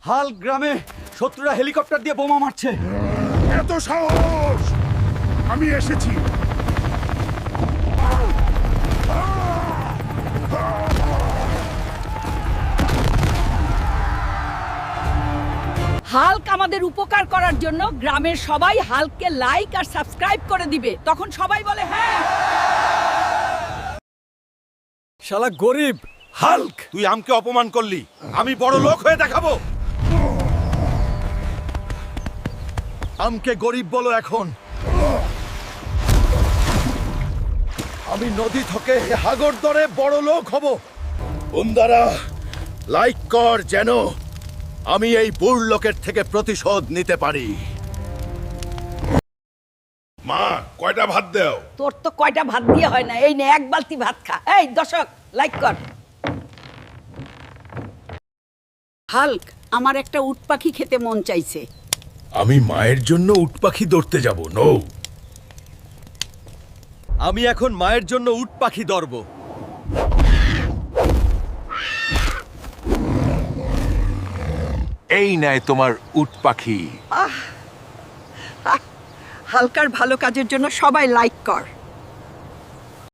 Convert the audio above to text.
হাল গ্রামে শত্রুরা হেলিকপ্টার দিয়ে বোমা মারছে। এত সাহস! আমি এসেছি। হাল্ক আমাদের উপকার করার জন্য গ্রামের সবাই হাল্ককে লাইক আর সাবস্ক্রাইব করে দিবে, তখন সবাই বলে হ্যাঁ। শালা গরিব হাল্ক, তুই আমাকে অপমান করলি, আমি বড় লোক হয়ে দেখাবো। আমকে গরিব বলো এখন। আমি নদী থেকে হাগর দরে বড় লোক হব। বন্ধুরা, লাইক কর যেন আমি এই বুড় লোকের থেকে প্রতিশোধ নিতে পারি। মা, কয়টা ভাত দাও? তোর তো কয়টা ভাত দিয়ে হয় না, এই নে এক বালতি ভাত খা। এই দর্শক লাইক কর। হাল্ক, আমার একটা উট পাখি খেতে মন চাইছে। আমি মায়ের জন্য উট পাখি ধরতে যাব। নো, আমি এখন মায়ের জন্য উট পাখি ধরব। এই নেয় তোমার উট পাখি। হালকার ভালো কাজের জন্য সবাই লাইক কর।